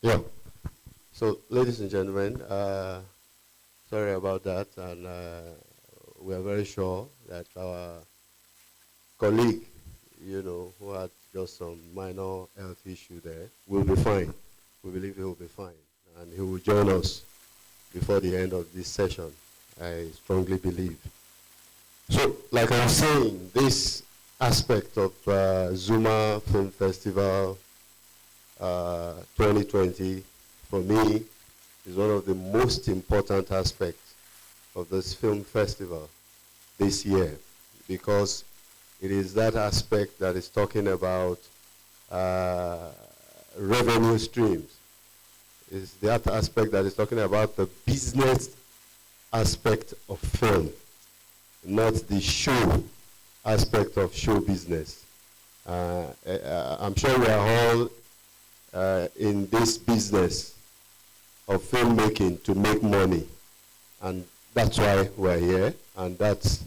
Yeah. So, ladies and gentlemen, sorry about that, and we are very sure that our colleague, who had just some minor health issue there, will be fine. We believe he will be fine, and he will join us before the end of this session. I strongly believe. So, like I was saying, this aspect of Zuma Film Festival 2020, for me, is one of the most important aspects of this film festival this year, because it is that aspect that is talking about revenue streams. It's that aspect that is talking about the business aspect of film, not the show aspect of show business. I'm sure we are all in this business of filmmaking to make money, and that's why we're here, and that's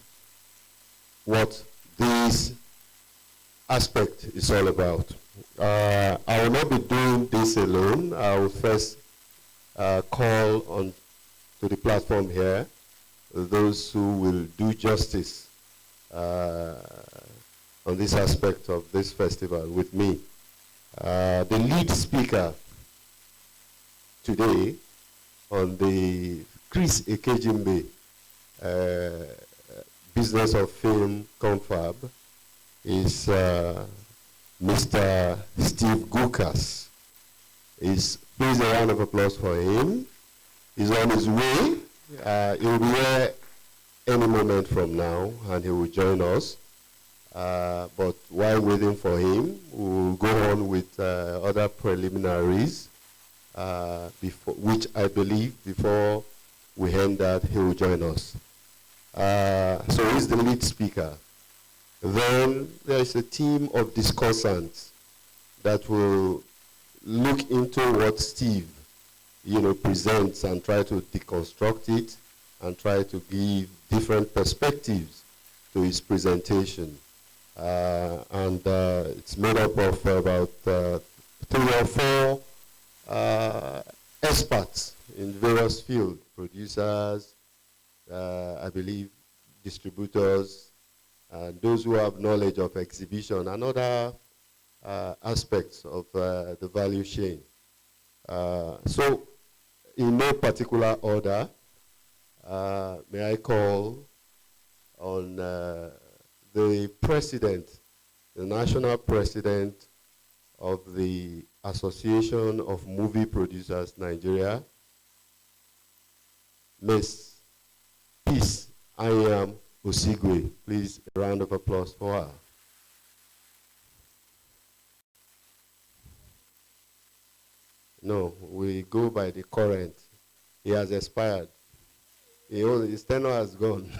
what this aspect is all about. I will not be doing this alone. I will first call on to the platform here those who will do justice on this aspect of this festival with me. The lead speaker today on the Chris Ekejimbe Business of Film Confab is Mr. Steve GUKAS. Please a round of applause for him. He's on his way. He'll be here any moment from now, and he will join us. But while waiting for him, we'll go on with other preliminaries, which I believe before we end that, he will join us. So he's the lead speaker. Then there is a team of discussants that will look into what Steve, presents and try to deconstruct it and try to give different perspectives to his presentation. And it's made up of about 3 or 4 experts in various fields, producers, I believe distributors, and those who have knowledge of exhibition and other aspects of the value chain. So in no particular order, may I call on the president, the national president of the Association of Movie Producers Nigeria, Ms. Peace ANYIM-OSIGWE. Please, a round of applause for her. No, we go by the current. He has expired. His tenure has gone.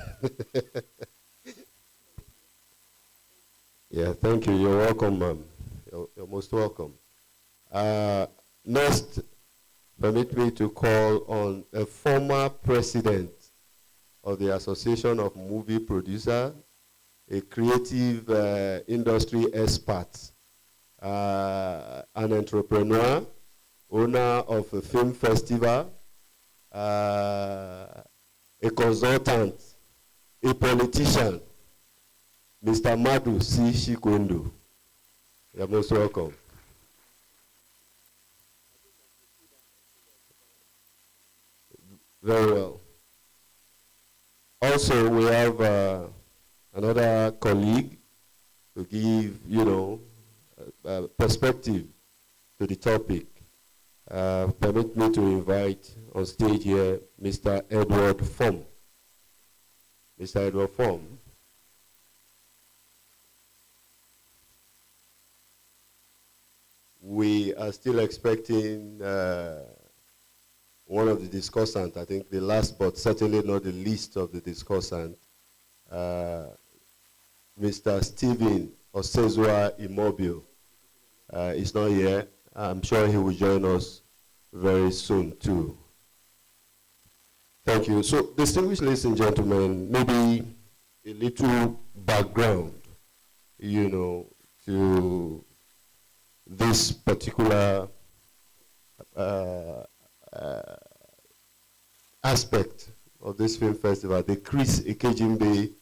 Yeah, thank you. You're welcome, ma'am. You're most welcome. Next, permit me to call on a former president of the Association of Movie Producers, a creative industry expert, an entrepreneur, owner of a film festival, a consultant, a politician, Mr. MADU CHIKWENDU. You're most welcome. Very well. Also, we have another colleague to give, perspective to the topic. Permit me to invite on stage here Mr. Edward Form. Mr. Edward Form. We are still expecting one of the discussants, I think the last but certainly not the least of the discussant, Mr. Stephen Osezua Immobile is not here. I'm sure he will join us very soon too. Thank you. So, distinguished ladies and gentlemen, maybe a little background, to this particular uh, aspect of this film festival, the Chris Ekejimbe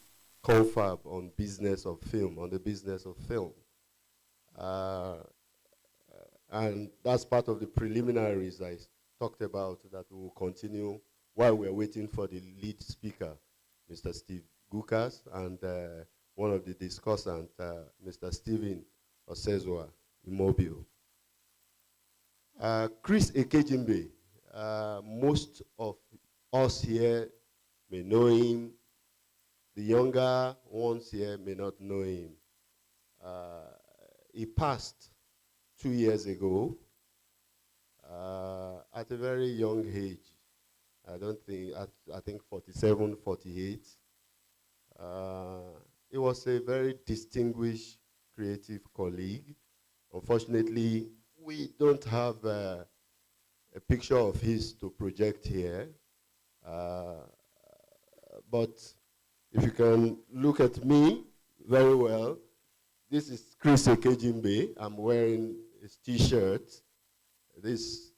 Confab on business of film, on the business of film. And that's part of the preliminaries I talked about that we will continue while we're waiting for the lead speaker, Mr. Steve GUKAS, and one of the discussants, Mr. Stephen Osezwa Immobile. Chris Ekejimbe, most of us here may know him. The younger ones here may not know him. He passed 2 years ago at a very young age. I think 47, 48. He was a very distinguished creative colleague. Unfortunately, we don't have a picture of his to project here. But if you can look at me very well, this is Chris Ekejimbe. I'm wearing his t-shirt. This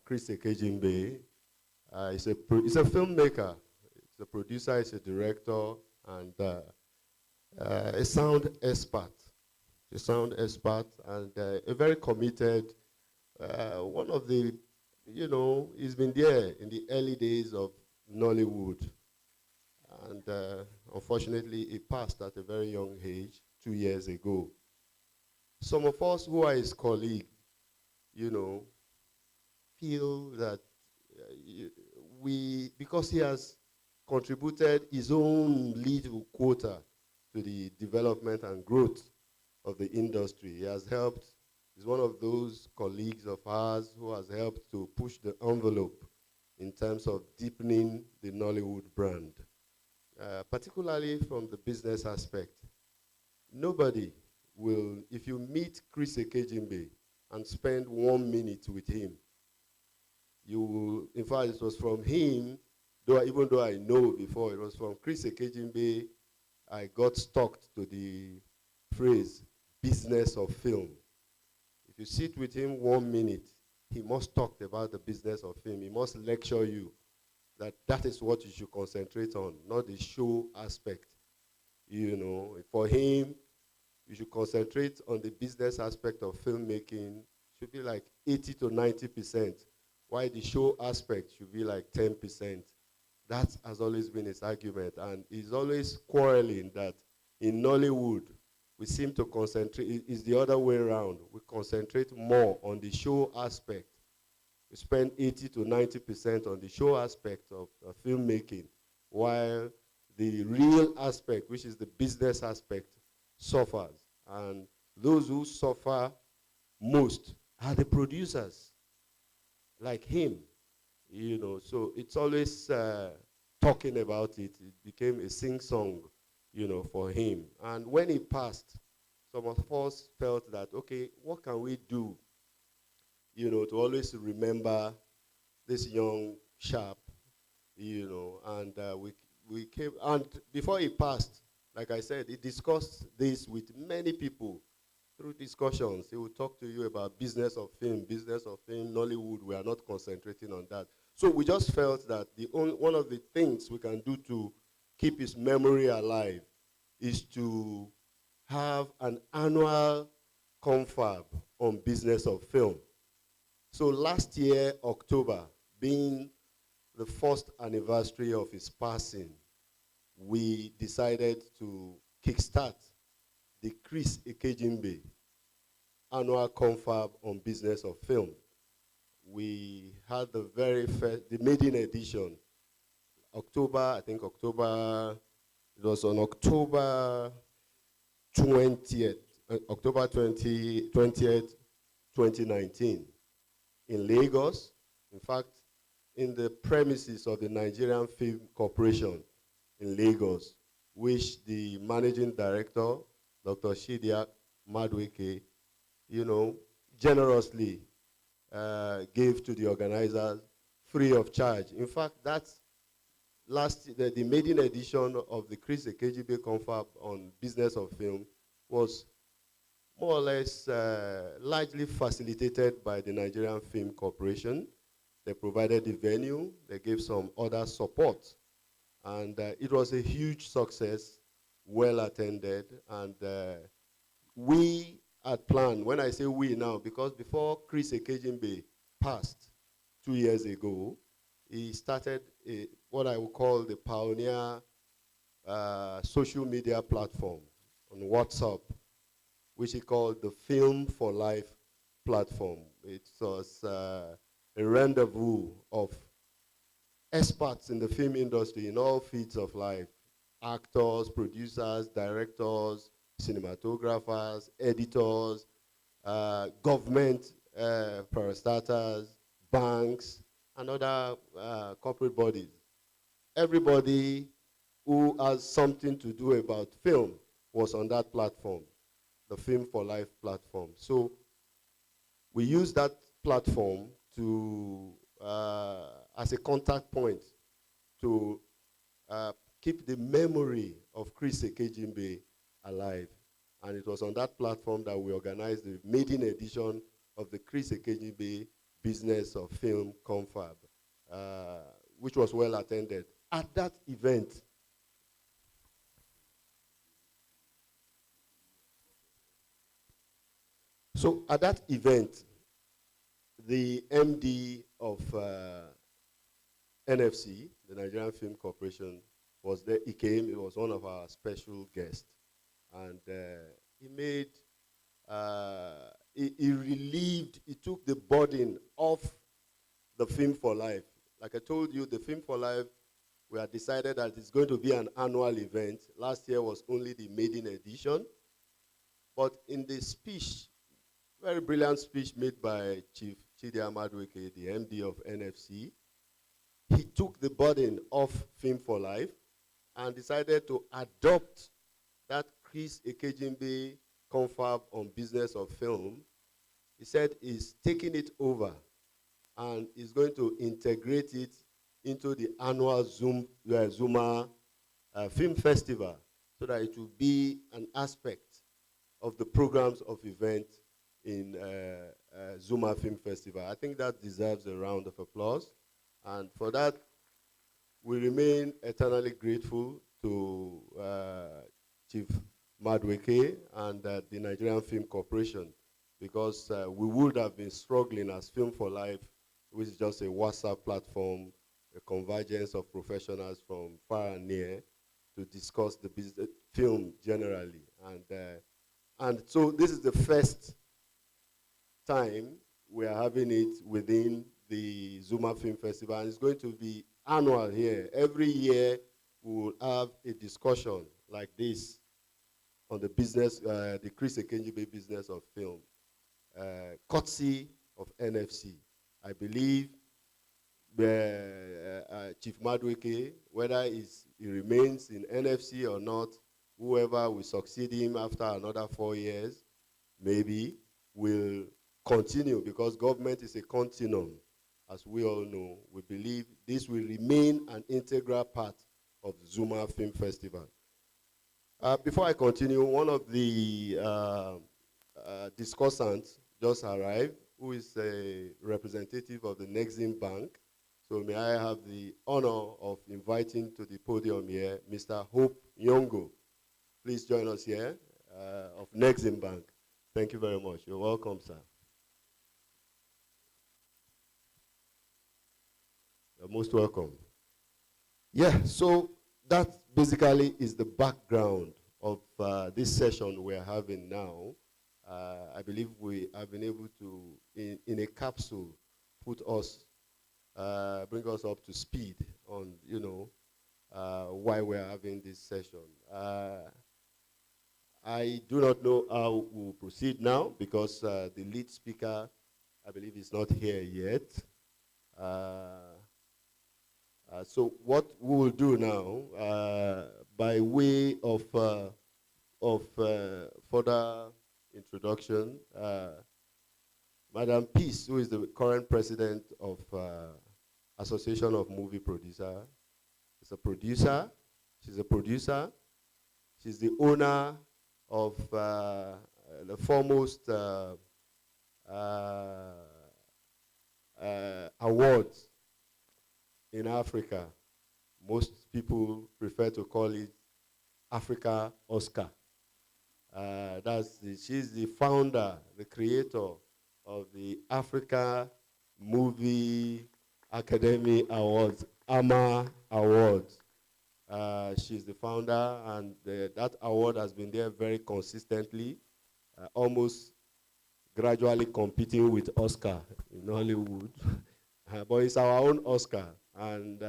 Chris Ekejimbe is a filmmaker. He's a producer, he's a director, and a sound expert. A sound expert and a very committed, one of the, he's been there in the early days of Nollywood. And unfortunately, he passed at a very young age 2 years ago. Some of us who are his colleagues, feel that because he has contributed his own little quota to the development and growth of the industry. He has helped, he's one of those colleagues of ours who has helped to push the envelope in terms of deepening the Nollywood brand, particularly from the business aspect. Nobody will, if you meet Chris Ekejimbe and spend 1 minute with him, you will, in fact, it was from him, even though I know before, it was from Chris Ekejimbe I got stuck to the phrase, business of film. If you sit with him 1 minute, he must talk about the business of film. He must lecture you that is what you should concentrate on, not the show aspect. For him, you should concentrate on the business aspect of filmmaking. Should be like 80 to 90%, while the show aspect should be like 10%. That has always been his argument, and he's always quarreling that in Nollywood, we seem to concentrate, it's the other way around. We concentrate more on the show aspect. We spend 80 to 90% on the show aspect of filmmaking, while the real aspect, which is the business aspect, suffers. And those who suffer most are the producers, like him. So it's always talking about it. It became a sing-song, for him. And when he passed, some of us felt that, okay, what can we do, to always remember this young chap, and we came, and before he passed, like I said, he discussed this with many people through discussions. He will talk to you about business of film, Nollywood. We are not concentrating on that. So we just felt that one of the things we can do to keep his memory alive is to have an annual confab on business of film. So last year, October, being the first anniversary of his passing, we decided to kickstart the Chris Ekejimbe annual confab on business of film. We had the very first, the maiden edition, October, it was on October 20th, October 20th, 2019 in Lagos. In fact, in the premises of the Nigerian Film Corporation in Lagos, which the managing director, Dr. Shidia MADU, generously gave to the organizers free of charge. In fact, that's the maiden edition of the Chris Ekejimbe Confab on business of film was more or less largely facilitated by the Nigerian Film Corporation. They provided the venue, they gave some other support, and it was a huge success, well attended, and we had planned, when I say we now, because before Chris Ekejimbe passed 2 years ago, he started what I would call the pioneer social media platform on WhatsApp, which he called the Film for Life platform. It was a rendezvous of experts in the film industry in all fields of life: actors, producers, directors, cinematographers, editors, government parastatals, banks, and other corporate bodies. Everybody who has something to do about film was on that platform, the Film for Life platform. So we use that platform to, as a contact point to keep the memory of Chris Ekejimbe alive. And it was on that platform that we organized the maiden edition of the Chris Ekejimbe Business of Film Confab, which was well attended. At that event, the MD of NFC, the Nigerian Film Corporation, was there. He came, he was one of our special guests. And he made, he relieved, he took the burden off the Film for Life. Like I told you, the Film for Life, we had decided that it's going to be an annual event. Last year was only the maiden edition. But in the speech, very brilliant speech made by Chief MADU, the MD of NFC, he took the burden off Film for Life and decided to adopt that Chris Ekejimbe Confab on Business of Film. He said he's taking it over and is going to integrate it into the annual Zuma Film Festival, so that it will be an aspect of the programs of event in Zuma Film Festival. I think that deserves a round of applause. And for that, we remain eternally grateful to Chief Madweke and the Nigerian Film Corporation, because we would have been struggling as Film for Life, which is just a WhatsApp platform, a convergence of professionals from far and near to discuss the business, film generally. And so this is the first time we are having it within the Zuma Film Festival, and it's going to be annual here. Every year we will have a discussion like this on the business, the Chris Ekejimbe Business of Film, courtesy of NFC. I believe Chief Madweke, whether he remains in NFC or not, whoever will succeed him after another 4 years, maybe, will continue, because government is a continuum. As we all know, we believe this will remain an integral part of the Zuma Film Festival. Before I continue, one of the discussants just arrived, who is a representative of the Exim Bank. So may I have the honor of inviting to the podium here, Mr. Hope Nyongo. Please join us here, of Exim Bank. Thank you very much. You're welcome, sir. You're most welcome. Yeah, so that basically is the background of this session we're having now. I believe we have been able to, in a capsule, put us, bring us up to speed on, you know, why we're having this session. I do not know how we'll proceed now, because the lead speaker, I believe, is not here yet. So what we will do now, by way of further introduction, Madam Peace, who is the current president of Association of Movie Producers, is a producer. She's a producer. She's the owner of the foremost awards in Africa. Most people prefer to call it Africa Oscar. She's the founder, the creator of the Africa Movie Academy Awards, AMA Awards. She's the founder, and that award has been there very consistently, almost gradually competing with Oscar in Hollywood. But it's our own Oscar, and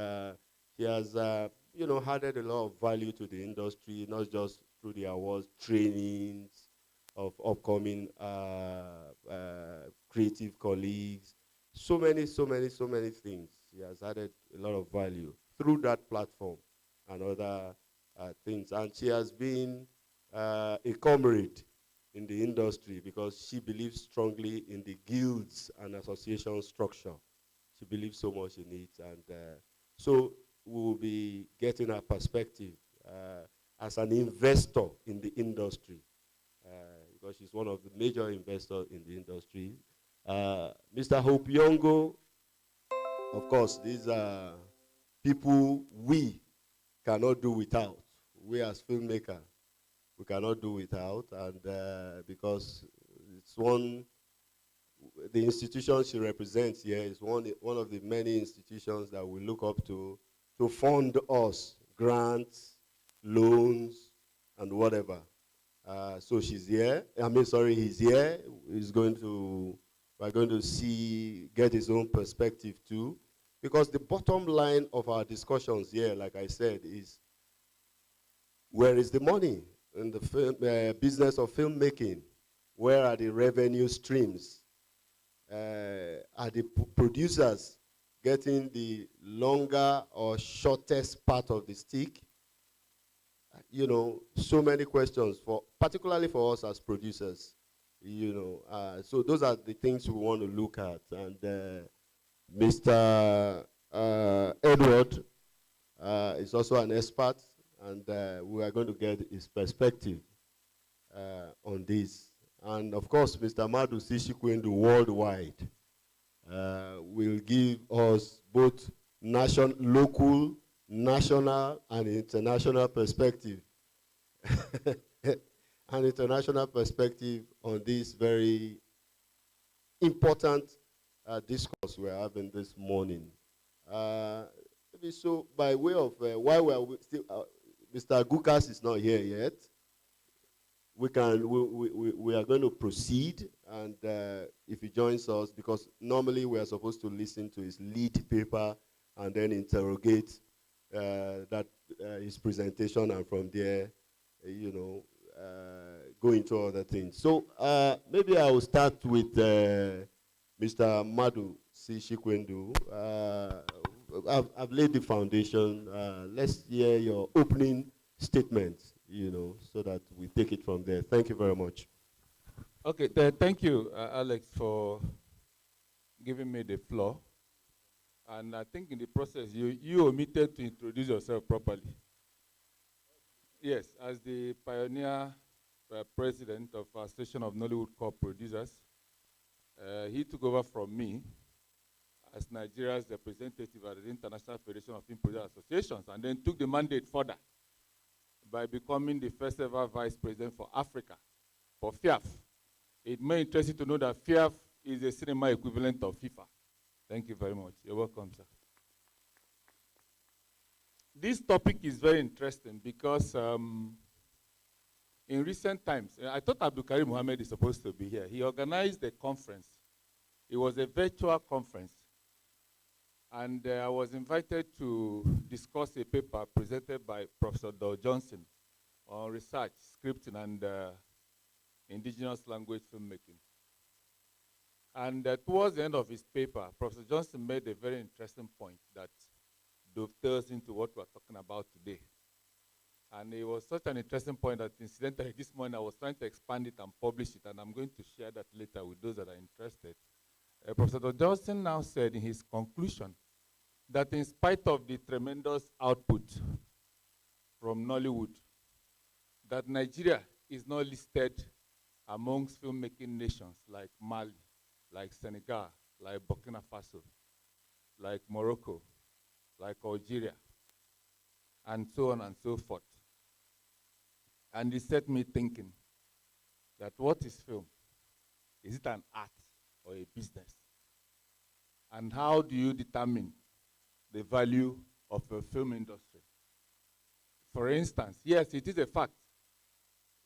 she has added a lot of value to the industry, not just through the awards, trainings of upcoming creative colleagues, so many things. She has added a lot of value through that platform and other things. And she has been a comrade in the industry because she believes strongly in the guilds and association structure. She believes so much in it. And so we will be getting her perspective as an investor in the industry, because she's one of the major investors in the industry. Mr. Hope Yongo, of course, these are people we cannot do without. We as filmmakers, we cannot do without, and because it's the institution she represents here is one of the many institutions that we look up to fund us, grants, loans, and whatever. So she's here. He's here. We're going to get his own perspective too. Because the bottom line of our discussions here, like I said, is where is the money in the business of filmmaking? Where are the revenue streams? Are the producers getting the longer or shortest part of the stick? So many questions, particularly for us as producers. So those are the things we want to look at. And Mr. Edward is also an expert, and we are going to get his perspective on this. And of course, Mr. MADU CHIKWENDU worldwide will give us both local, national, and international perspective. An international perspective on this very important discourse we're having this morning. So by way of, while we're still, Mr. GUKAS is not here yet, we are going to proceed, and if he joins us, because normally we are supposed to listen to his lead paper and then interrogate his presentation, and from there, go into other things. So maybe I will start with Mr. MADU CHIKWENDU. I've laid the foundation. Let's hear your opening statement, so that we take it from there. Thank you very much. Okay, thank you, Alex, for giving me the floor. And I think in the process, you omitted to introduce yourself properly. Yes, as the pioneer president of Association of Nollywood Corp Producers, he took over from me as Nigeria's representative at the International Federation of Film Producers Associations, and then took the mandate further by becoming the first ever vice president for Africa, for FIAF. It may interest you to know that FIAF is the cinema equivalent of FIFA. Thank you very much. You're welcome, sir. This topic is very interesting because in recent times, I thought Abdul Karim Mohammed is supposed to be here. He organized a conference. It was a virtual conference. And I was invited to discuss a paper presented by Professor Dow Johnson on research, scripting, and indigenous language filmmaking. And towards the end of his paper, Professor Johnson made a very interesting point that dovetails into what we're talking about today. And it was such an interesting point that incidentally this morning I was trying to expand it and publish it, and I'm going to share that later with those that are interested. Professor Johnson now said in his conclusion that in spite of the tremendous output from Nollywood, that Nigeria is not listed amongst filmmaking nations like Mali, like Senegal, like Burkina Faso, like Morocco, like Algeria, and so on and so forth. And it set me thinking that what is film? Is it an art or a business? And how do you determine the value of a film industry? For instance, yes, it is a fact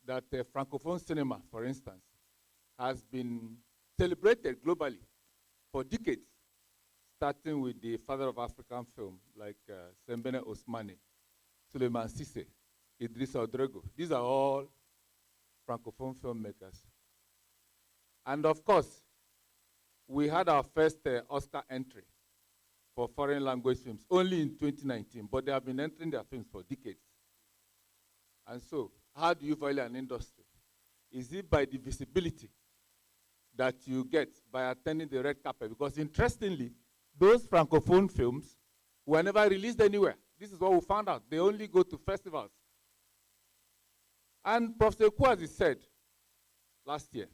that Francophone cinema, for instance, has been celebrated globally for decades, starting with the father of African film, like Sembene Osmane, Suleiman Sisse, Idris Odrego. These are all Francophone filmmakers. And of course, we had our first Oscar entry for foreign language films only in 2019, but they have been entering their films for decades. And so, how do you value an industry? Is it by the visibility that you get by attending the red carpet? Because interestingly, those Francophone films were never released anywhere. This is what we found out. They only go to festivals. And Professor Kwasi said last year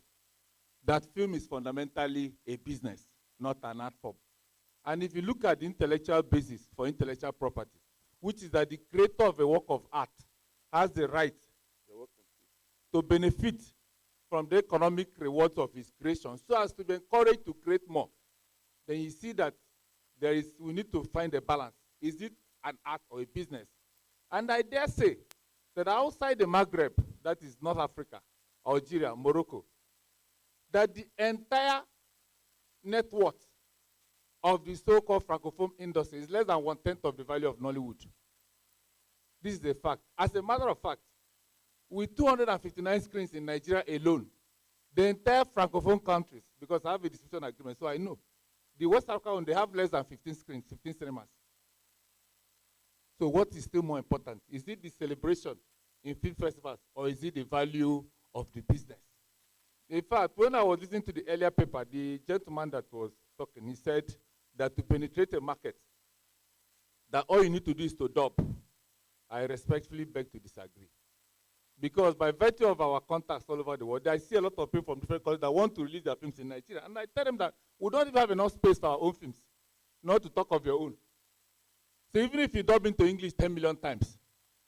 that film is fundamentally a business, not an art form. And if you look at the intellectual basis for intellectual property, which is that the creator of a work of art has the right to benefit from the economic rewards of his creation so as to be encouraged to create more, then you see that we need to find a balance. Is it an art or a business? And I dare say that outside the Maghreb, that is North Africa, Algeria, Morocco, that the entire net worth of the so-called Francophone industry is less than 1/10 of the value of Nollywood. This is a fact. As a matter of fact, with 259 screens in Nigeria alone, the entire Francophone countries, because I have a distribution agreement, so I know, the West Africa one, they have less than 15 screens, 15 cinemas. So what is still more important? Is it the celebration in film festivals, or is it the value of the business? In fact, when I was listening to the earlier paper, the gentleman that was talking, he said that to penetrate a market, that all you need to do is to dub. I respectfully beg to disagree. Because by virtue of our contacts all over the world, I see a lot of people from different countries that want to release their films in Nigeria. And I tell them that we don't even have enough space for our own films, not to talk of your own. So even if you dub into English 10 million times,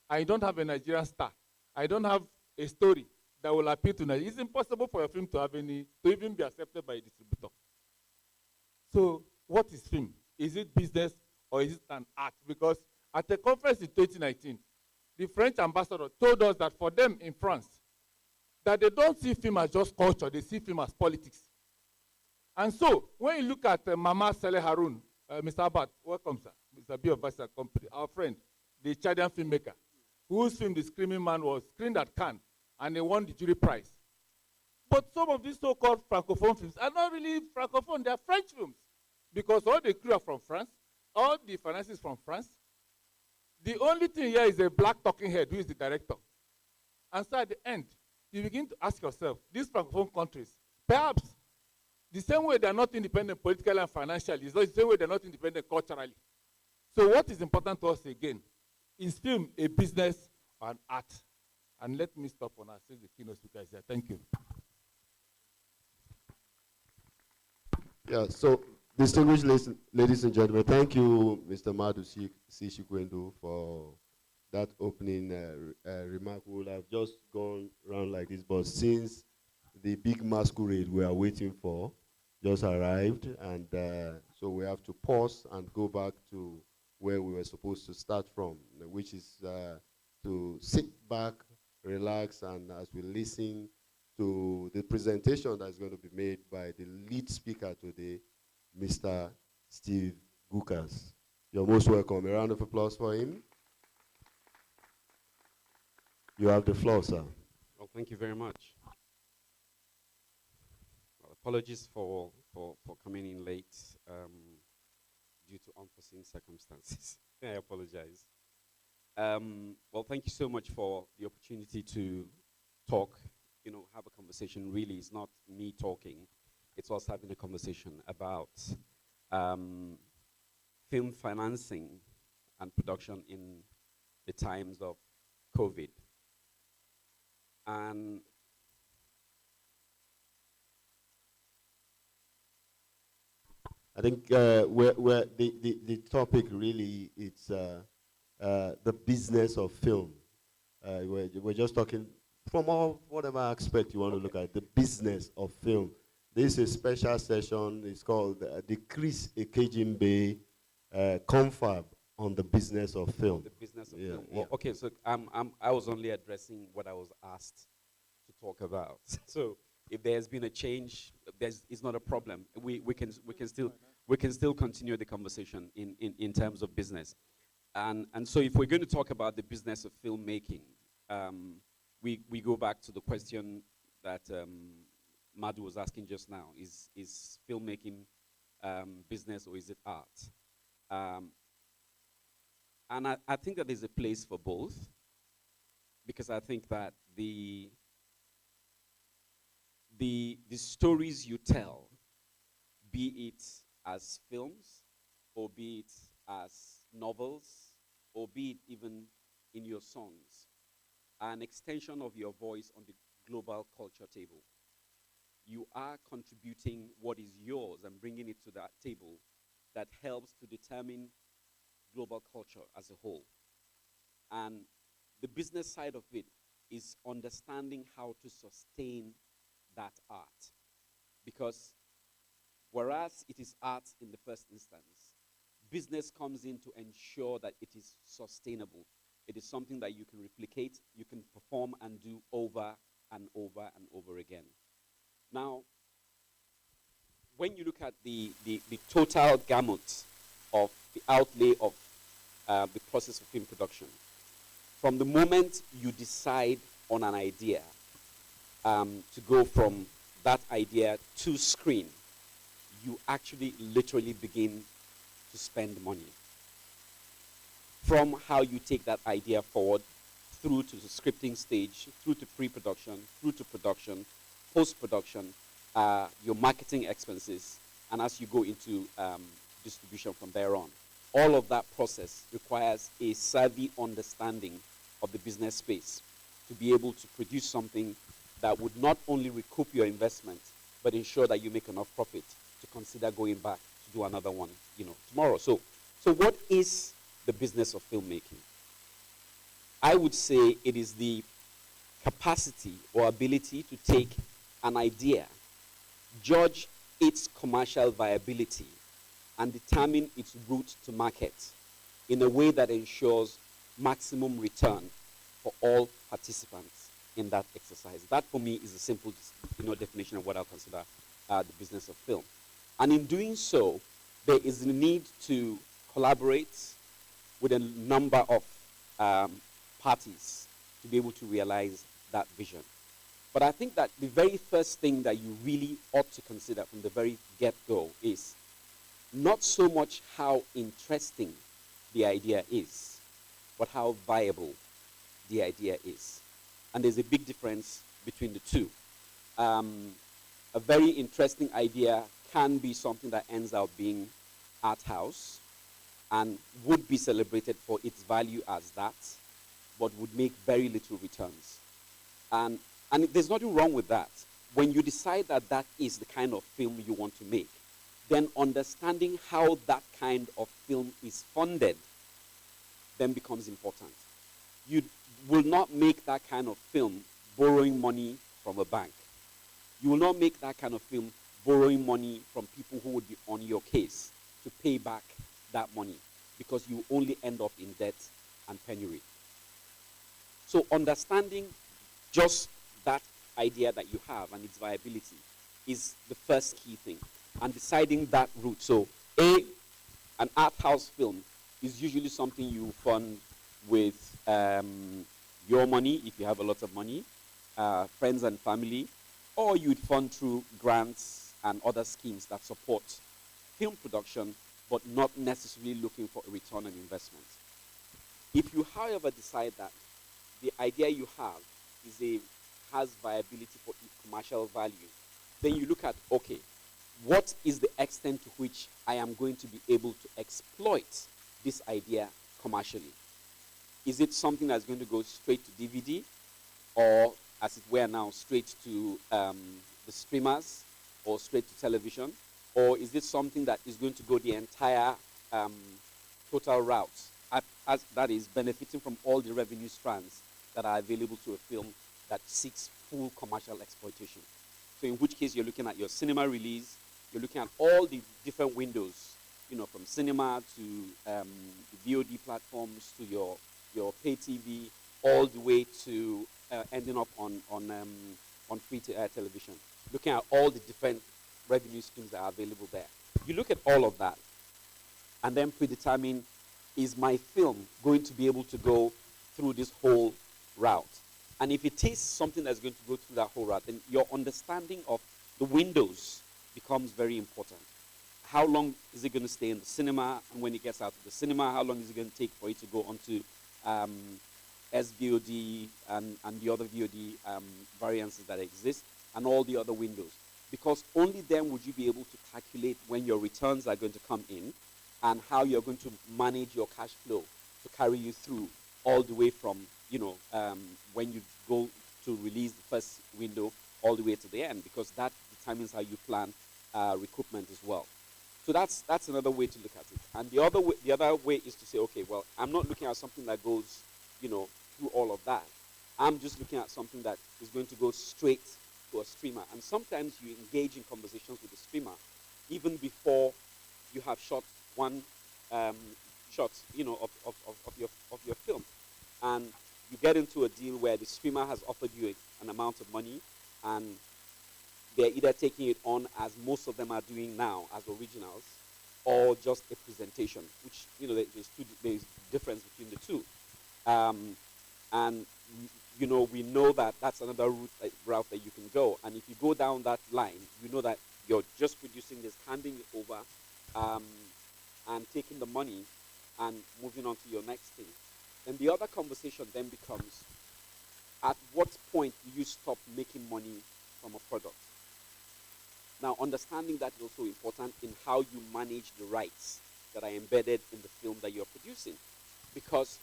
and you don't have a Nigerian star, I don't have a story that will appeal to Nigeria, it's impossible for your film to have to even be accepted by a distributor. So what is film? Is it business or is it an art? Because at a conference in 2019, the French ambassador told us that for them in France, that they don't see film as just culture, they see film as politics. And so, when you look at Mama Saleh Haroun, Mr. Abad, welcome sir, Mr. B of Vice Company, our friend, the Chadian filmmaker, whose film The Screaming Man was screened at Cannes, and they won the jury prize. But some of these so-called Francophone films are not really Francophone, they are French films. Because all the crew are from France, all the finances from France. The only thing here is a black talking head who is the director. And so at the end, you begin to ask yourself, these Francophone countries, perhaps the same way they are not independent politically and financially, is not the same way they are not independent culturally. So what is important to us again? Is film a business or an art? And let me stop on that since the keynote speaker is here. Thank you. Yeah, so distinguished ladies and gentlemen, thank you, Mr. MADU CHIKWENDU, for that opening remark. We would have just gone around like this, but since the big masquerade we are waiting for just arrived, and so we have to pause and go back to where we were supposed to start from, which is to sit back, relax, and as we listen to the presentation that's going to be made by the lead speaker today, Mr. Steve GUKAS. You're most welcome. A round of applause for him. You have the floor, sir. Well, thank you very much. Well, apologies for coming in late due to unforeseen circumstances. I apologize. Well, thank you so much for the opportunity to talk, have a conversation. Really, it's not me talking. It's us having a conversation about film financing and production in the times of COVID. And I think the topic really it's the business of film. We're just talking from all whatever aspect you want to look at, the business of film. This is a special session. It's called the Chris Ekejimbe Confab on the business of film. The business of Yeah, film. yeah. Well, okay, so I was only addressing what I was asked to talk about. So if there's been a change, it's not a problem. We can still continue the conversation in terms of business. And so if we're going to talk about the business of filmmaking, we go back to the question that MADU was asking just now: is filmmaking business or is it art? And I think that there's a place for both, because I think that the stories you tell, be it as films, or be it as novels, or be it even in your songs, are an extension of your voice on the global culture table. You are contributing what is yours and bringing it to that table that helps to determine global culture as a whole. And the business side of it is understanding how to sustain that art. Because whereas it is art in the first instance, business comes in to ensure that it is sustainable. It is something that you can replicate, you can perform and do over and over and over again. Now, when you look at the total gamut of the outlay of the process of film production, from the moment you decide on an idea to go from that idea to screen, you actually literally begin to spend money. From how you take that idea forward, through to the scripting stage, through to pre-production, through to production, post-production, your marketing expenses, and as you go into distribution from there on. All of that process requires a savvy understanding of the business space to be able to produce something that would not only recoup your investment, but ensure that you make enough profit to consider going back to do another one, tomorrow. So what is the business of filmmaking? I would say it is the capacity or ability to take an idea, judge its commercial viability, and determine its route to market in a way that ensures maximum return for all participants in that exercise. That, for me, is a simple definition of what I consider the business of film. And in doing so, there is a need to collaborate with a number of parties to be able to realize that vision. But I think that the very first thing that you really ought to consider from the very get-go is not so much how interesting the idea is, but how viable the idea is. And there's a big difference between the two. A very interesting idea can be something that ends up being art house and would be celebrated for its value as that, but would make very little returns. And there's nothing wrong with that. When you decide that that is the kind of film you want to make, then understanding how that kind of film is funded then becomes important. You will not make that kind of film borrowing money from a bank. You will not make that kind of film borrowing money from people who would be on your case to pay back that money, because you only end up in debt and penury. So understanding just that idea that you have and its viability is the first key thing, and deciding that route. So an art house film is usually something you fund with your money, if you have a lot of money, friends and family, or you'd fund through grants and other schemes that support film production, but not necessarily looking for a return on investment. If you, however, decide that the idea you have has viability for commercial value, then you look at, okay, what is the extent to which I am going to be able to exploit this idea commercially? Is it something that's going to go straight to DVD, or as it were now, straight to the streamers, or straight to television? Or is it something that is going to go the entire um, total route, as that is benefiting from all the revenue strands that are available to a film that seeks full commercial exploitation? So in which case you're looking at your cinema release, you're looking at all the different windows, from cinema to the VOD platforms to your pay TV, all the way to ending up on free television. Looking at all the different revenue streams that are available there. You look at all of that and then predetermine, is my film going to be able to go through this whole route? And if it is something that's going to go through that whole route, then your understanding of the windows becomes very important. How long is it going to stay in the cinema? And when it gets out of the cinema, how long is it going to take for it to go onto SVOD and the other VOD variances that exist, and all the other windows? Because only then would you be able to calculate when your returns are going to come in and how you're going to manage your cash flow to carry you through all the way from, when you go to release the first window all the way to the end, because that determines how you plan recoupment as well. So that's another way to look at it. And the other way is to say, okay, well, I'm not looking at something that goes, through all of that. I'm just looking at something that is going to go straight to a streamer. And sometimes you engage in conversations with the streamer even before you have shot one shot, of your film. And you get into a deal where the streamer has offered you an amount of money, and they're either taking it on, as most of them are doing now, as originals, or just a presentation, which, there's difference between the two. And we know that that's another route that you can go. And if you go down that line, you know that you're just producing this, handing it over, and taking the money and moving on to your next thing. Then the other conversation then becomes, at what point do you stop making money from a product? Now, understanding that is also important in how you manage the rights that are embedded in the film that you're producing. Because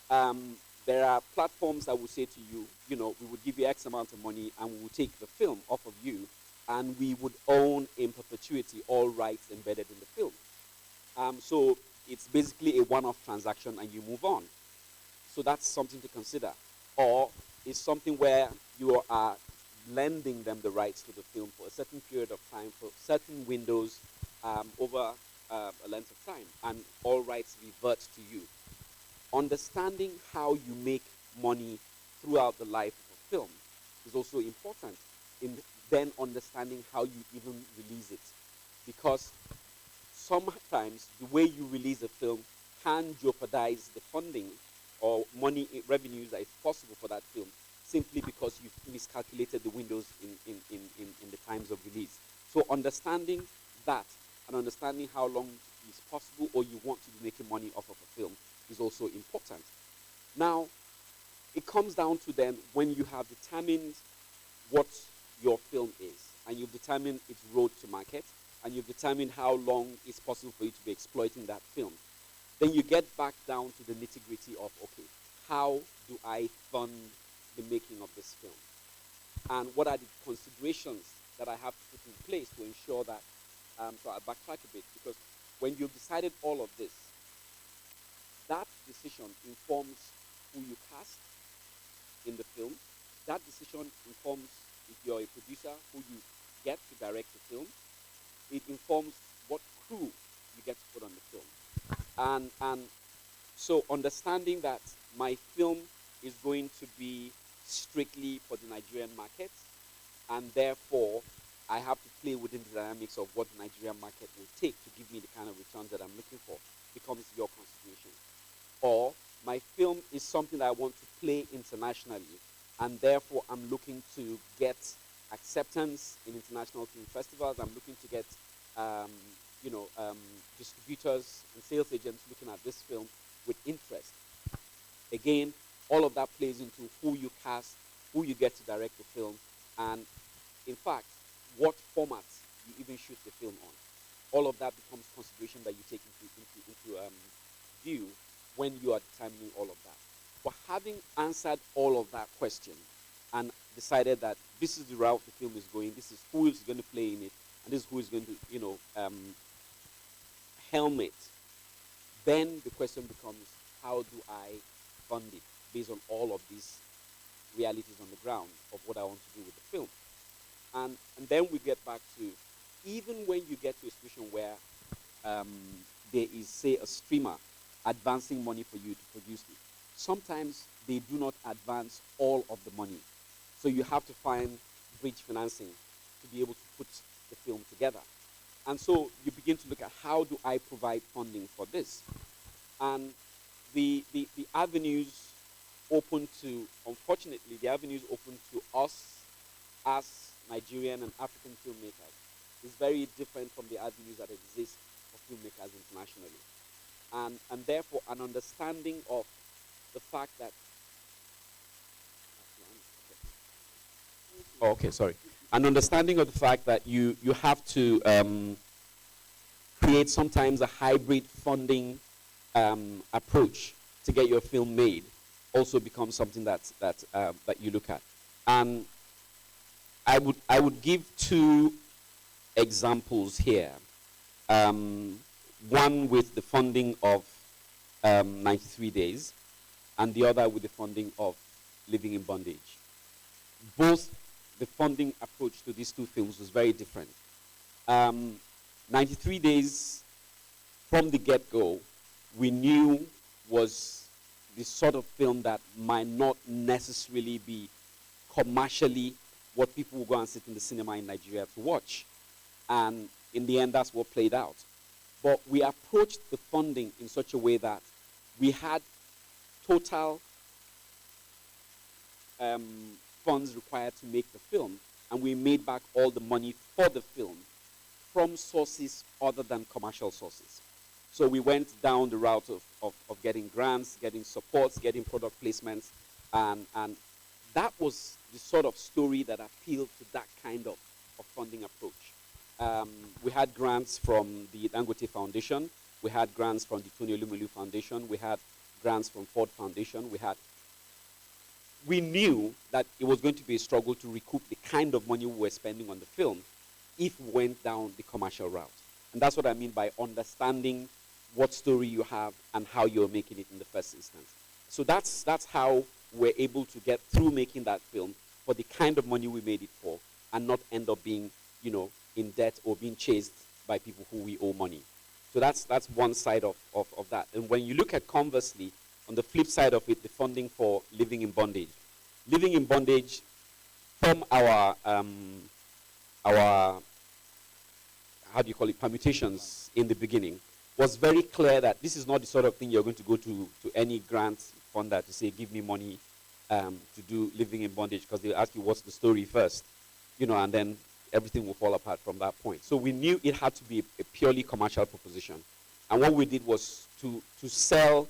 there are platforms that will say to you, we would give you X amount of money and we will take the film off of you, and we would own in perpetuity all rights embedded in the film. So it's basically a one-off transaction and you move on. So that's something to consider. Or it's something where you are lending them the rights to the film for a certain period of time, for certain windows, over a length of time, and all rights revert to you. Understanding how you make money throughout the life of a film is also important in then understanding how you even release it. Because sometimes the way you release a film can jeopardize the funding or money revenues that is possible for that film, simply because you've miscalculated the windows in the times of release. So understanding that and understanding how long is possible or you want to be making money off of a film is also important. Now, it comes down to then when you have determined what your film is, and you've determined its road to market, and you've determined how long it's possible for you to be exploiting that film, then you get back down to the nitty-gritty of, okay, how do I fund the making of this film? And what are the considerations that I have to put in place to ensure that, so I'll backtrack a bit, because when you've decided all of this, that decision informs who you cast in the film. That decision informs, if you're a producer, who you get to direct the film. It informs what crew you get to put on the film. And so understanding that my film is going to be strictly for the Nigerian market, and therefore I have to play within the dynamics of what the Nigerian market will take to give me the kind of returns that I'm looking for, becomes your consideration. Or my film is something that I want to play internationally, and therefore I'm looking to get acceptance in international film festivals. I'm looking to get distributors and sales agents looking at this film with interest. Again, all of that plays into who you cast, who you get to direct the film, and in fact, what format you even shoot the film on. All of that becomes consideration that you take into view when you are determining all of that. But having answered all of that question and decided that this is the route the film is going, this is who is going to play in it, and this is who is going to, helm it, then the question becomes, how do I fund it based on all of these realities on the ground of what I want to do with the film? And then we get back to, even when you get to a situation where there is, say, a streamer advancing money for you to produce it, sometimes they do not advance all of the money. So you have to find bridge financing to be able to put the film together. And so you begin to look at, how do I provide funding for this? And the avenues open to, unfortunately, the avenues open to us as Nigerian and African filmmakers is very different from the avenues that exist for filmmakers internationally. And therefore, an understanding of the fact that... Oh, okay, sorry. An understanding of the fact that you have to create sometimes a hybrid funding approach to get your film made also becomes something that you look at. And I would give two examples here. One with the funding of 93 Days, and the other with the funding of Living in Bondage. Both the funding approach to these two films was very different. 93 Days, from the get-go, we knew was the sort of film that might not necessarily be commercially what people will go and sit in the cinema in Nigeria to watch. And in the end, that's what played out. But we approached the funding in such a way that we had total funds required to make the film, and we made back all the money for the film from sources other than commercial sources. So we went down the route of getting grants, getting supports, getting product placements, and that was the sort of story that appealed to that kind of funding approach. We had grants from the Dangote Foundation, we had grants from the Tony Elumelu Foundation, we had grants from Ford Foundation, we knew that it was going to be a struggle to recoup the kind of money we were spending on the film if we went down the commercial route. And that's what I mean by understanding what story you have and how you're making it in the first instance. So that's how we're able to get through making that film for the kind of money we made it for, and not end up being, in debt or being chased by people who we owe money. So that's one side of that. And when you look at, conversely, on the flip side of it, the funding for Living in Bondage. Living in Bondage, from our how do you call it, permutations in the beginning, was very clear that this is not the sort of thing you're going to go to any grant funder to say, give me money to do Living in Bondage, because they'll ask you what's the story first, and then everything will fall apart from that point. So we knew it had to be a purely commercial proposition. And what we did was to sell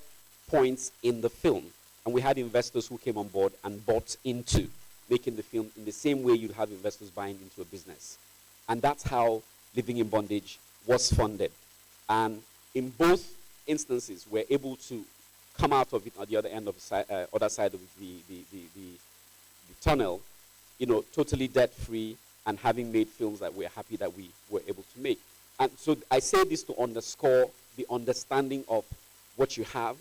points in the film. And we had investors who came on board and bought into making the film in the same way you'd have investors buying into a business. And that's how Living in Bondage was funded. And in both instances, we're able to come out of it on the other end of the other side of the tunnel, totally debt-free, and having made films that we're happy that we were able to make. And so I say this to underscore the understanding of what you have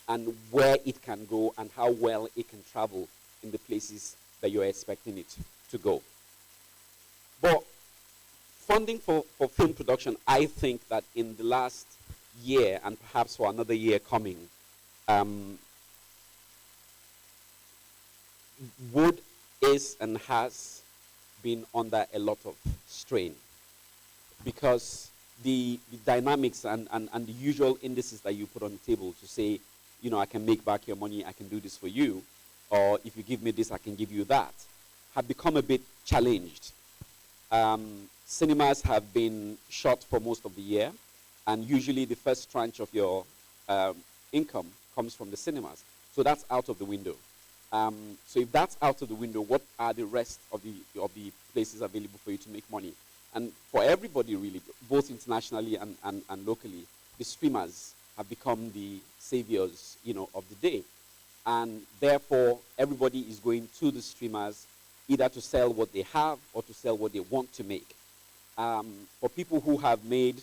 and where it can go and how well it can travel in the places that you're expecting it to go. But funding for film production, I think that in the last year, and perhaps for another year coming, would, is, and has been under a lot of strain, because the dynamics and the usual indices that you put on the table to say, I can make back your money, I can do this for you, or if you give me this, I can give you that, have become a bit challenged. Cinemas have been shut for most of the year, and usually the first tranche of your income comes from the cinemas. So that's out of the window. So if that's out of the window, what are the rest of the places available for you to make money? And for everybody, really, both internationally and locally, the streamers have become the saviors, of the day. And therefore, everybody is going to the streamers either to sell what they have or to sell what they want to make. For people who have made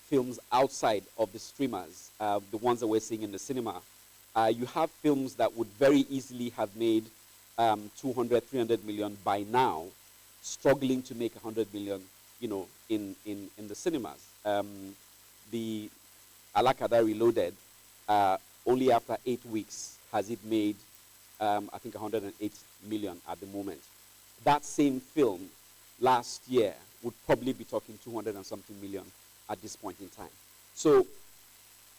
films outside of the streamers, the ones that we're seeing in the cinema, you have films that would very easily have made 200, 300 million by now, struggling to make 100 million, you know, in the cinemas. The Alakada Reloaded, only after 8 weeks has it made, I think, 108 million at the moment. That same film last year would probably be talking 200 and something million at this point in time. So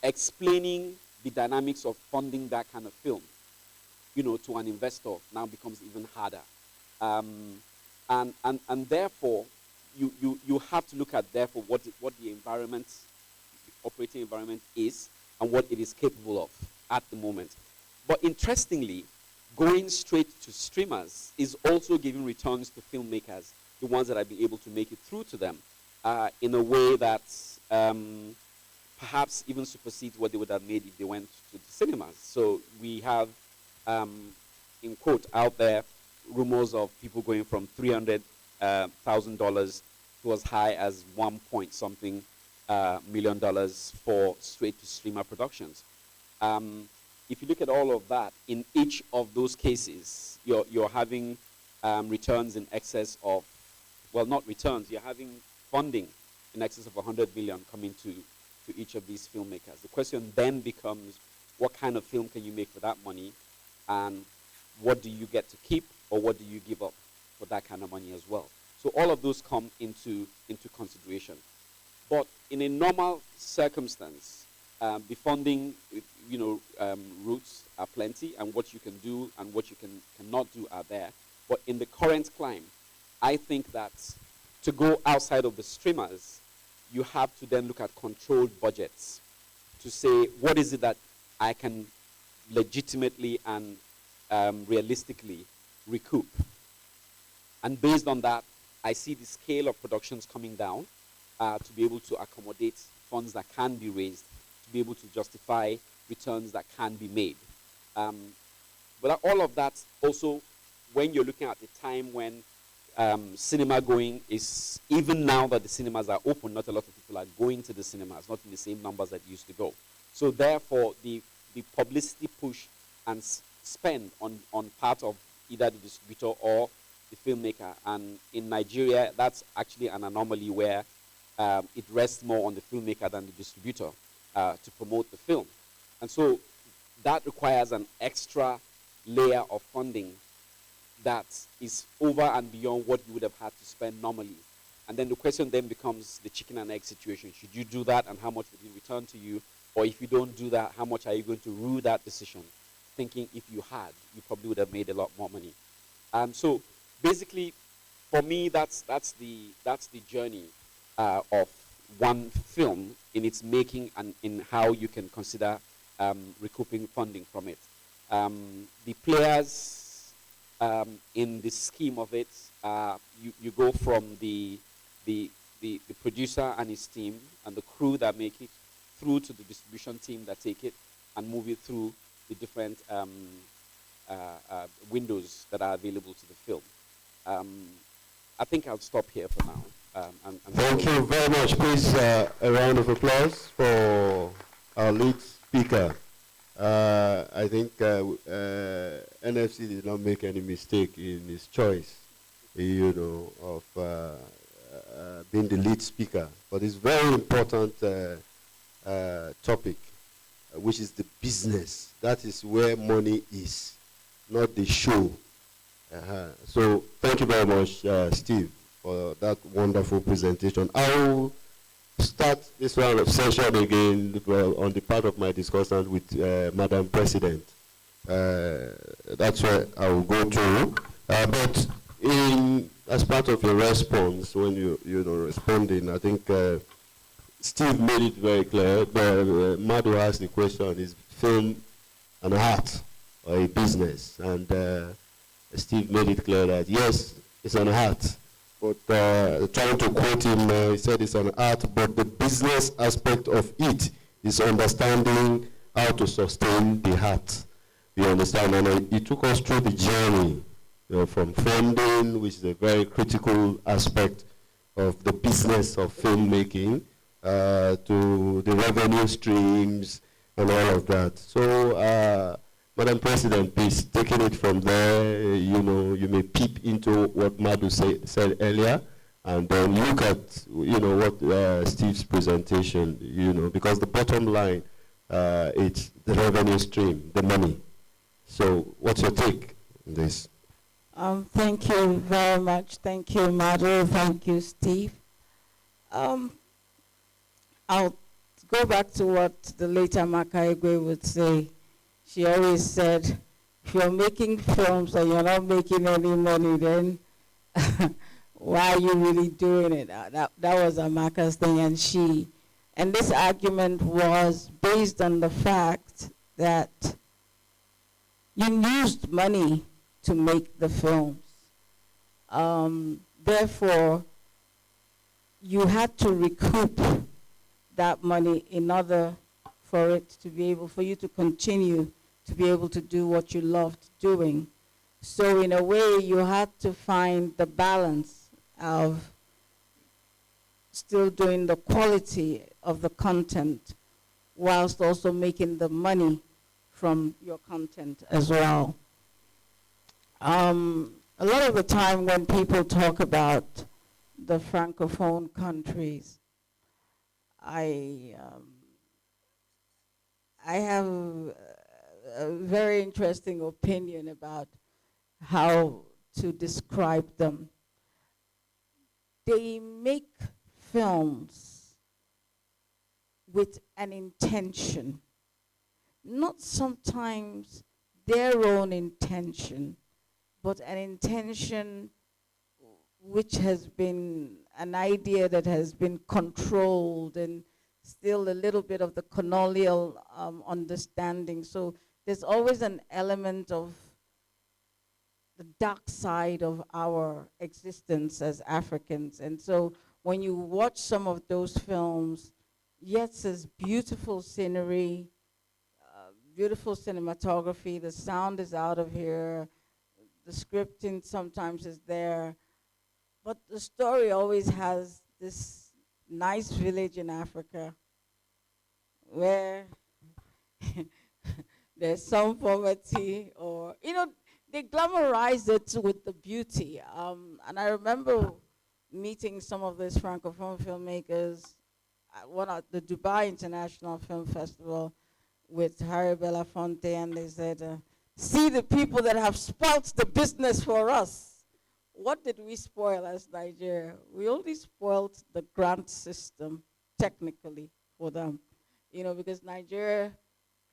explaining the dynamics of funding that kind of film, you know, to an investor now becomes even harder. And therefore, you have to look at, therefore, what the environment, the operating environment is and what it is capable of at the moment. But interestingly, going straight to streamers is also giving returns to filmmakers, the ones that have been able to make it through to them, in a way that perhaps even supersedes what they would have made if they went to the cinemas. So we have, in quote, out there, rumors of people going from $300,000 to as high as $1 point something million for straight to streamer productions. If you look at all of that, in each of those cases, you're having returns in excess of, well, not returns, you're having funding in excess of 100 million coming to each of these filmmakers. The question then becomes, what kind of film can you make for that money, and what do you get to keep, or what do you give up for that kind of money as well? So all of those come into consideration. But in a normal circumstance, the funding, routes are plenty, and what you can do and what you cannot do are there. But in the current climate, I think that to go outside of the streamers, you have to then look at controlled budgets to say, what is it that I can legitimately and realistically recoup? And based on that, I see the scale of productions coming down to be able to accommodate funds that can be raised, to be able to justify returns that can be made. But all of that also, when you're looking at the time when cinema going is, even now that the cinemas are open, not a lot of people are going to the cinemas, not in the same numbers that used to go. So therefore, the publicity push and spend on part of either the distributor or the filmmaker, and in Nigeria, that's actually an anomaly where it rests more on the filmmaker than the distributor to promote the film. And so that requires an extra layer of funding that is over and beyond what you would have had to spend normally. And then the question then becomes the chicken and egg situation. Should you do that, and how much would it return to you? Or if you don't do that, how much are you going to rue that decision? Thinking if you had, you probably would have made a lot more money. So basically, for me, that's the journey of one film in its making and in how you can consider recouping funding from it. The players, in the scheme of it, you go from the producer and his team and the crew that make it, through to the distribution team that take it and move it through the different windows that are available to the film. I think I'll stop here for now. Thank you very much. Please, a round of applause for our lead speaker. I think NFC did not make any mistake in his choice, of being the lead speaker for this very important topic, which is the business. That is where money is, not the show. So thank you very much, Steve, for that wonderful presentation. I will start this round of session again on the part of my discussant with Madam President. That's where I will go to. But as part of your response, when you're responding, I think Steve made it very clear. MADU asked the question: is film an art or a business? And Steve made it clear that yes, it's an art. But trying to quote him, he said it's an art, but the business aspect of it is understanding how to sustain the art. You understand? And he took us through the journey, from funding, which is a very critical aspect, of the business of filmmaking to the revenue streams and all of that. So, Madam President, please, taking it from there, you may peep into what Madu said earlier, and then look at, what Steve's presentation, because the bottom line, it's the revenue stream, the money. So, what's your take on this? Thank you very much. Thank you, Madu. Thank you, Steve. I'll go back to what the late Amaka Igwe would say. She always said, if you're making films and you're not making any money, then why are you really doing it? That was Amaka's thing, and this argument was based on the fact that you used money to make the films. Therefore, you had to recoup that money in order for you to continue to be able to do what you loved doing. So in a way, you had to find the balance of still doing the quality of the content whilst also making the money from your content as well. A lot of the time when people talk about the Francophone countries, I have a very interesting opinion about how to describe them. They make films with an intention, not sometimes their own intention, but an intention which has been an idea that has been controlled and still a little bit of the colonial understanding. So there's always an element of the dark side of our existence as Africans. And so when you watch some of those films, yes, there's beautiful scenery, beautiful cinematography, the sound is out of here, the scripting sometimes is there, but the story always has this nice village in Africa where there's some poverty, or, they glamorize it with the beauty. And I remember meeting some of these Francophone filmmakers at the Dubai International Film Festival with Harry Belafonte, and they said, see the people that have spoilt the business for us. What did we spoil as Nigeria? We only spoiled the grant system, technically, for them. Because Nigeria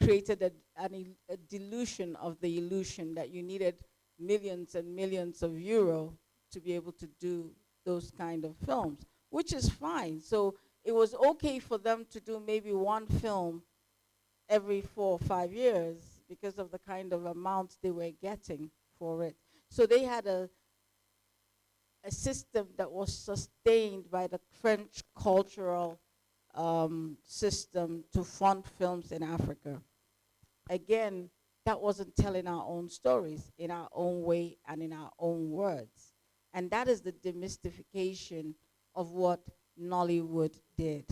created a delusion of the illusion that you needed millions and millions of euro to be able to do those kind of films, which is fine. So it was okay for them to do maybe one film every 4 or 5 years because of the kind of amounts they were getting for it. So they had a system that was sustained by the French cultural system to fund films in Africa. Again, that wasn't telling our own stories in our own way and in our own words. And that is the demystification of what Nollywood did.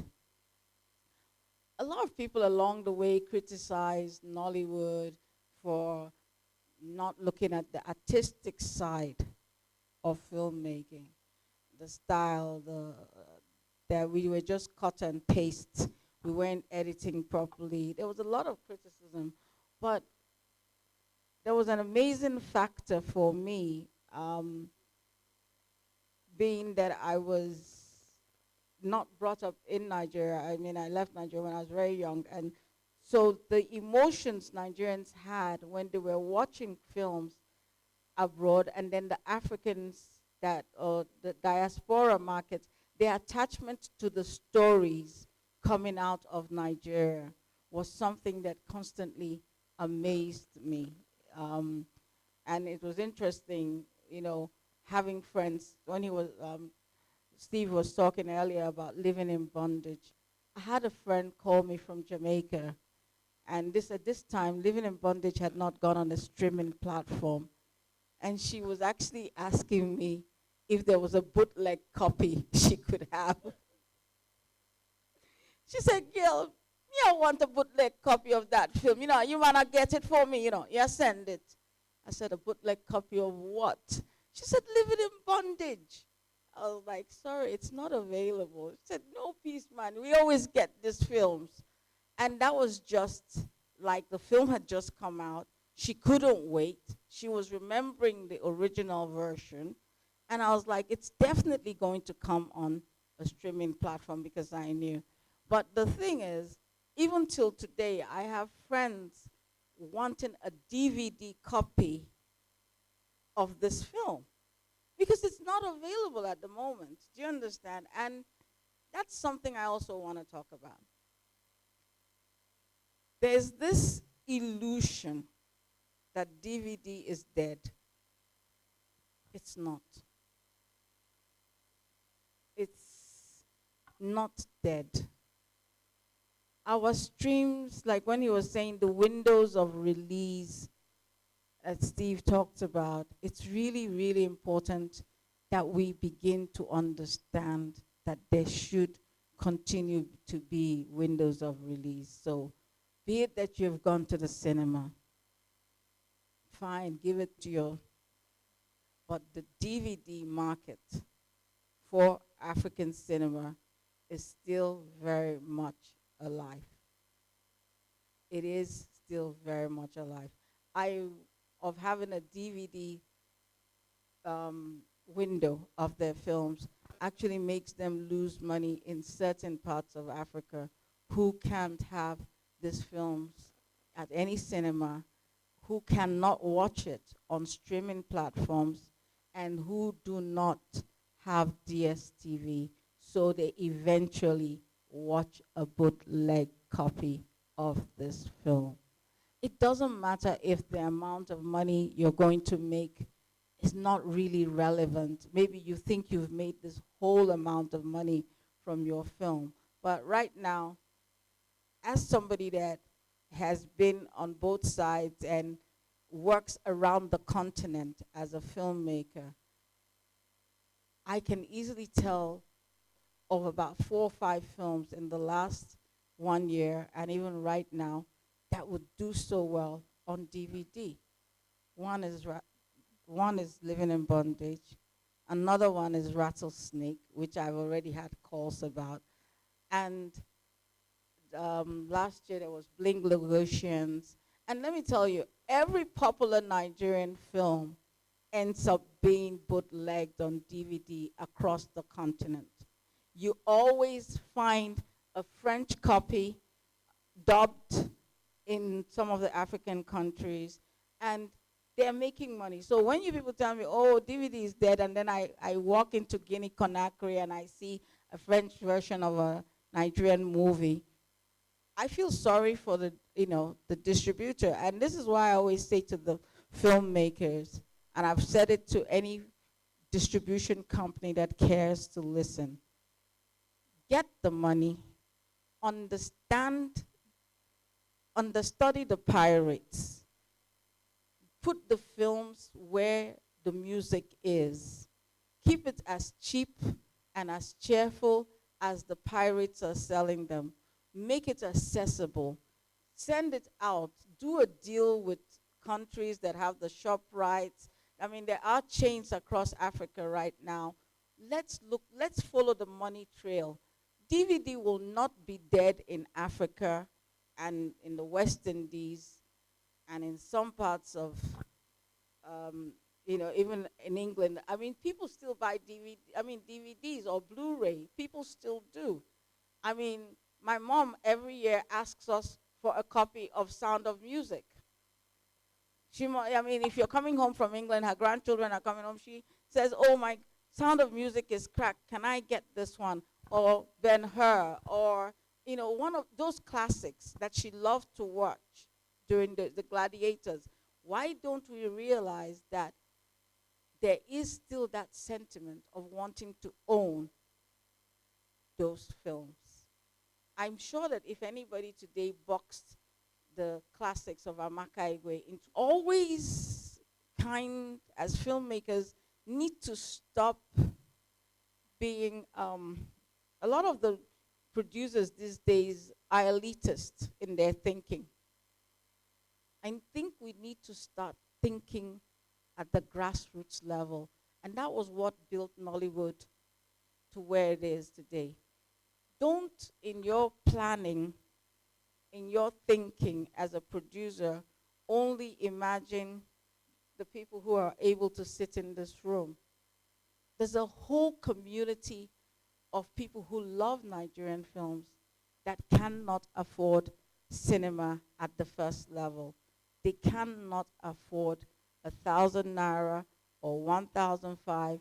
A lot of people along the way criticized Nollywood for not looking at the artistic side of filmmaking, the style, that we were just cut and paste. We weren't editing properly. There was a lot of criticism, but there was an amazing factor for me, being that I was not brought up in Nigeria. I mean, I left Nigeria when I was very young, and so the emotions Nigerians had when they were watching films abroad, and then the Africans or the diaspora markets, their attachment to the stories coming out of Nigeria was something that constantly amazed me. And it was interesting, having friends. When Steve was talking earlier about living in bondage, I had a friend call me from Jamaica, and at this time, Living in Bondage had not gone on a streaming platform. And she was actually asking me, if there was a bootleg copy she could have. She said, girl, me, I want a bootleg copy of that film. You wanna get it for me, yeah, send it. I said, a bootleg copy of what? She said, Living in Bondage. I was like, sorry, it's not available. She said, no, peace, man. We always get these films. And that was just like the film had just come out. She couldn't wait. She was remembering the original version. And I was like, it's definitely going to come on a streaming platform because I knew. But the thing is, even till today, I have friends wanting a DVD copy of this film because it's not available at the moment. Do you understand? And that's something I also want to talk about. There's this illusion that DVD is dead. It's not. It's not dead. Our streams, like when he was saying the windows of release that Steve talked about, it's really, really important that we begin to understand that there should continue to be windows of release. So be it that you've gone to the cinema, fine, give it to your, but the DVD market for African cinema is still very much alive. It is still very much alive. Of having a DVD window of their films actually makes them lose money in certain parts of Africa who can't have these films at any cinema, who cannot watch it on streaming platforms, and who do not have DSTV, so they eventually watch a bootleg copy of this film. It doesn't matter if the amount of money you're going to make is not really relevant. Maybe you think you've made this whole amount of money from your film. But right now, as somebody that has been on both sides and works around the continent as a filmmaker, I can easily tell of about 4 or 5 films in the last 1 year, and even right now, that would do so well on DVD. One is Living in Bondage. Another one is Rattlesnake, which I've already had calls about. And last year there was Bling Logosians. And let me tell you, every popular Nigerian film ends up being bootlegged on DVD across the continent. You always find a French copy dubbed in some of the African countries, and they're making money. So when you people tell me, oh, DVD is dead, and then I walk into Guinea-Conakry and I see a French version of a Nigerian movie, I feel sorry for the distributor. And this is why I always say to the filmmakers, and I've said it to any distribution company that cares to listen, get the money, understudy the pirates, put the films where the music is, keep it as cheap and as cheerful as the pirates are selling them, make it accessible, send it out, do a deal with countries that have the shop rights. I mean, there are chains across Africa right now. Let's follow the money trail. DVD will not be dead in Africa and in the West Indies and in some parts of, even in England. I mean, people still buy DVDs or Blu-ray. People still do. I mean, my mom every year asks us for a copy of Sound of Music. If you're coming home from England, her grandchildren are coming home, she says, oh, my Sound of Music is cracked. Can I get this one? Or Ben-Hur, or one of those classics that she loved to watch during the Gladiators. Why don't we realize that there is still that sentiment of wanting to own those films? I'm sure that if anybody today boxed the classics of Amaka Igwe into always as filmmakers need to stop being, a lot of the producers these days are elitist in their thinking. I think we need to start thinking at the grassroots level. And that was what built Nollywood to where it is today. Don't, in your planning, in your thinking as a producer, only imagine the people who are able to sit in this room. There's a whole community of people who love Nigerian films that cannot afford cinema at the first level. They cannot afford 1,000 naira or 1,005